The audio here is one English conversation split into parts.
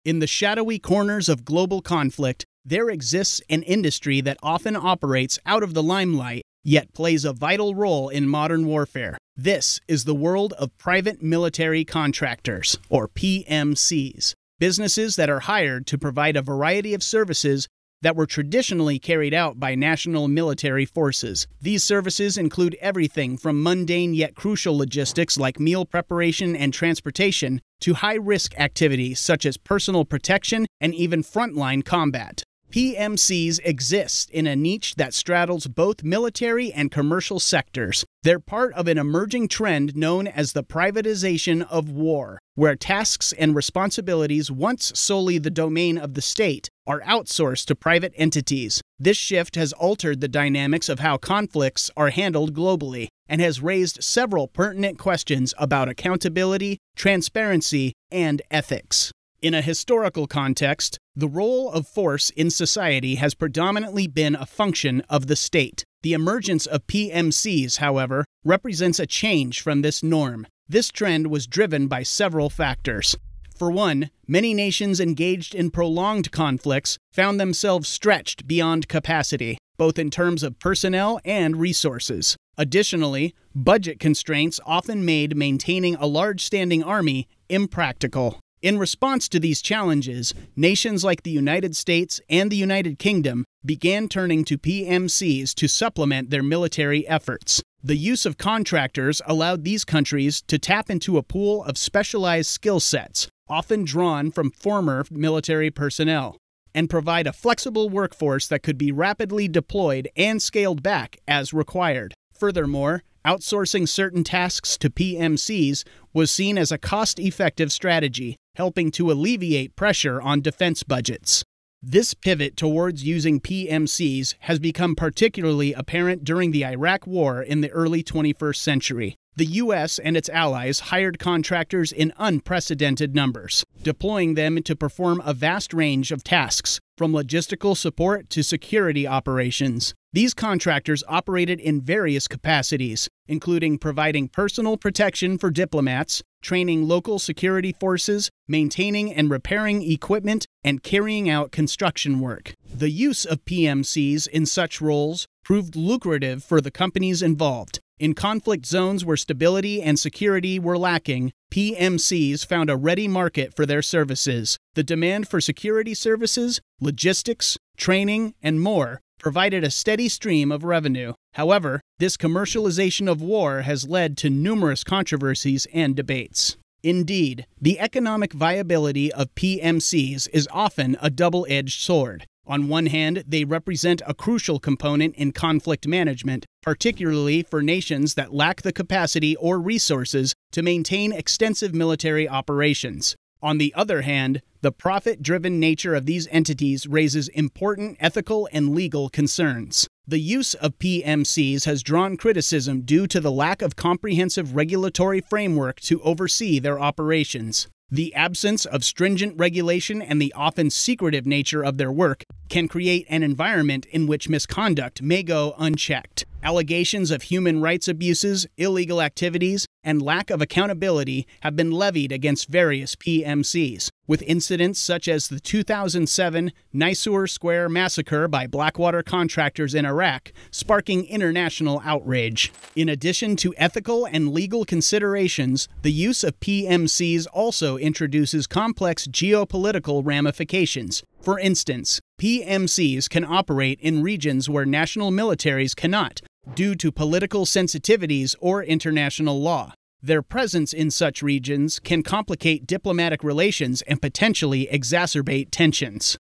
In the shadowy corners of global conflict, there exists an industry that often operates out of the limelight, yet plays a vital role in modern warfare. This is the world of private military contractors, or PMCs, businesses that are hired to provide a variety of services that were traditionally carried out by national military forces. These services include everything from mundane yet crucial logistics like meal preparation and transportation to high-risk activities such as personal protection and even frontline combat. PMCs exist in a niche that straddles both military and commercial sectors. They're part of an emerging trend known as the privatization of war, where tasks and responsibilities once solely the domain of the state are outsourced to private entities. This shift has altered the dynamics of how conflicts are handled globally and has raised several pertinent questions about accountability, transparency, and ethics. In a historical context, the role of force in society has predominantly been a function of the state. The emergence of PMCs, however, represents a change from this norm. This trend was driven by several factors. For one, many nations engaged in prolonged conflicts found themselves stretched beyond capacity, both in terms of personnel and resources. Additionally, budget constraints often made maintaining a large standing army impractical. In response to these challenges, nations like the United States and the United Kingdom began turning to PMCs to supplement their military efforts. The use of contractors allowed these countries to tap into a pool of specialized skill sets, often drawn from former military personnel, and provide a flexible workforce that could be rapidly deployed and scaled back as required. Furthermore, outsourcing certain tasks to PMCs was seen as a cost-effective strategy, helping to alleviate pressure on defense budgets. This pivot towards using PMCs has become particularly apparent during the Iraq War in the early 21st century. The U.S. and its allies hired contractors in unprecedented numbers, deploying them to perform a vast range of tasks, from logistical support to security operations. These contractors operated in various capacities, including providing personal protection for diplomats, training local security forces, maintaining and repairing equipment, and carrying out construction work. The use of PMCs in such roles proved lucrative for the companies involved. In conflict zones where stability and security were lacking, PMCs found a ready market for their services. The demand for security services, logistics, training, and more provided a steady stream of revenue. However, this commercialization of war has led to numerous controversies and debates. Indeed, the economic viability of PMCs is often a double-edged sword. On one hand, they represent a crucial component in conflict management, particularly for nations that lack the capacity or resources to maintain extensive military operations. On the other hand, the profit-driven nature of these entities raises important ethical and legal concerns. The use of PMCs has drawn criticism due to the lack of comprehensive regulatory framework to oversee their operations. The absence of stringent regulation and the often secretive nature of their work can create an environment in which misconduct may go unchecked. Allegations of human rights abuses, illegal activities, and lack of accountability have been levied against various PMCs, with incidents such as the 2007 Nisour Square massacre by Blackwater contractors in Iraq sparking international outrage. In addition to ethical and legal considerations, the use of PMCs also introduces complex geopolitical ramifications. For instance, PMCs can operate in regions where national militaries cannot, due to political sensitivities or international law. Their presence in such regions can complicate diplomatic relations and potentially exacerbate tensions.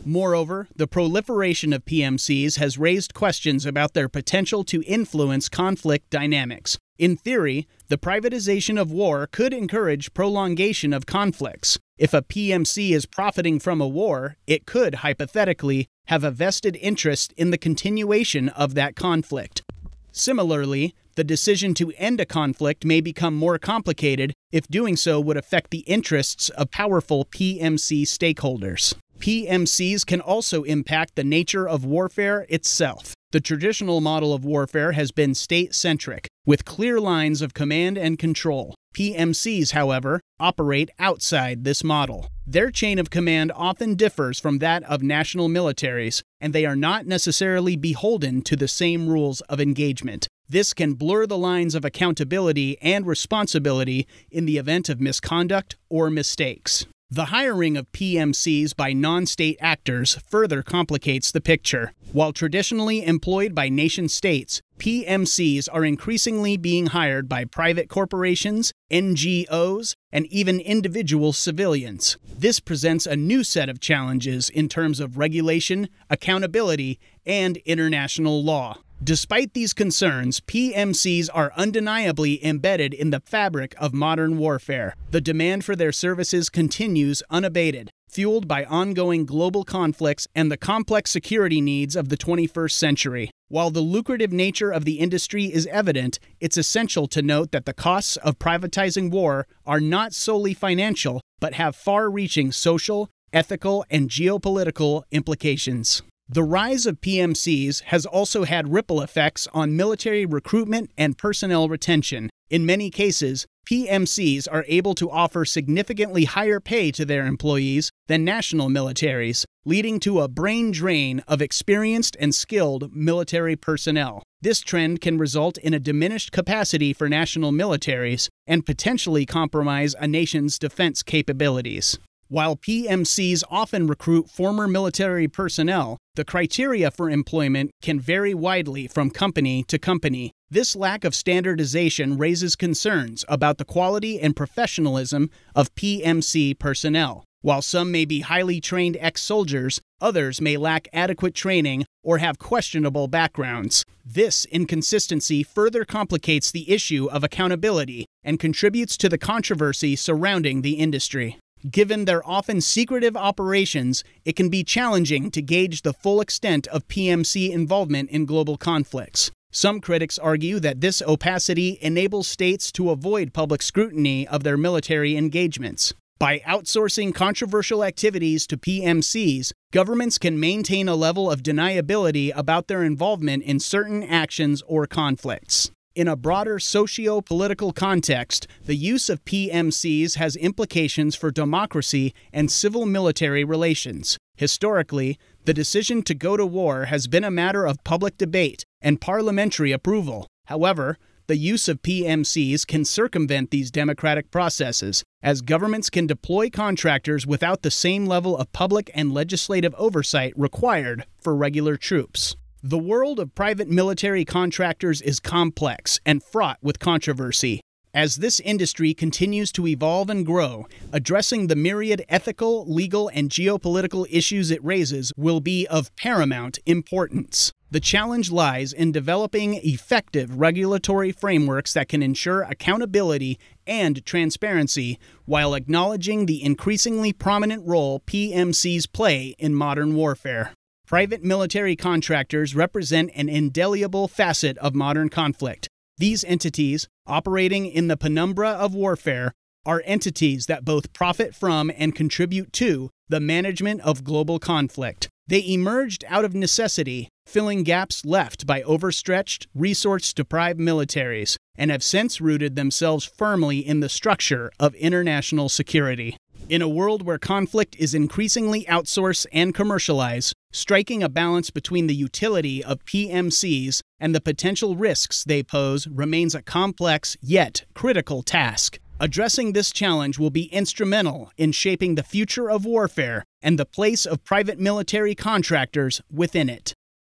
Moreover, the proliferation of PMCs has raised questions about their potential to influence conflict dynamics. In theory, the privatization of war could encourage prolongation of conflicts. If a PMC is profiting from a war, it could, hypothetically, have a vested interest in the continuation of that conflict. Similarly, the decision to end a conflict may become more complicated if doing so would affect the interests of powerful PMC stakeholders. PMCs can also impact the nature of warfare itself. The The traditional model of warfare has been state-centric, with clear lines of command and control. PMCs, however, operate outside this model. Their chain of command often differs from that of national militaries, and they are not necessarily beholden to the same rules of engagement. This can blur the lines of accountability and responsibility in the event of misconduct or mistakes. The hiring of PMCs by non-state actors further complicates the picture. While traditionally employed by nation-states, PMCs are increasingly being hired by private corporations, NGOs, and even individual civilians. This presents a new set of challenges in terms of regulation, accountability, and international law. Despite these concerns, PMCs are undeniably embedded in the fabric of modern warfare. The demand for their services continues unabated, fueled by ongoing global conflicts and the complex security needs of the 21st century. While the lucrative nature of the industry is evident, it's essential to note that the costs of privatizing war are not solely financial, but have far-reaching social, ethical, and geopolitical implications. The rise of PMCs has also had ripple effects on military recruitment and personnel retention. In many cases, PMCs are able to offer significantly higher pay to their employees than national militaries, leading to a brain drain of experienced and skilled military personnel. This trend can result in a diminished capacity for national militaries and potentially compromise a nation's defense capabilities. While PMCs often recruit former military personnel, the criteria for employment can vary widely from company to company. This lack of standardization raises concerns about the quality and professionalism of PMC personnel. While some may be highly trained ex-soldiers, others may lack adequate training or have questionable backgrounds. This inconsistency further complicates the issue of accountability and contributes to the controversy surrounding the industry. Given their often secretive operations, it can be challenging to gauge the full extent of PMC involvement in global conflicts. Some critics argue that this opacity enables states to avoid public scrutiny of their military engagements. By outsourcing controversial activities to PMCs, governments can maintain a level of deniability about their involvement in certain actions or conflicts. In a broader socio-political context, the use of PMCs has implications for democracy and civil-military relations. Historically, the decision to go to war has been a matter of public debate and parliamentary approval. However, the use of PMCs can circumvent these democratic processes, as governments can deploy contractors without the same level of public and legislative oversight required for regular troops. The world of private military contractors is complex and fraught with controversy. As this industry continues to evolve and grow, addressing the myriad ethical, legal, and geopolitical issues it raises will be of paramount importance. The challenge lies in developing effective regulatory frameworks that can ensure accountability and transparency while acknowledging the increasingly prominent role PMCs play in modern warfare. Private military contractors represent an indelible facet of modern conflict. These entities, operating in the penumbra of warfare, are entities that both profit from and contribute to the management of global conflict. They emerged out of necessity, filling gaps left by overstretched, resource-deprived militaries, and have since rooted themselves firmly in the structure of international security. In a world where conflict is increasingly outsourced and commercialized, striking a balance between the utility of PMCs and the potential risks they pose remains a complex yet critical task. Addressing this challenge will be instrumental in shaping the future of warfare and the place of private military contractors within it.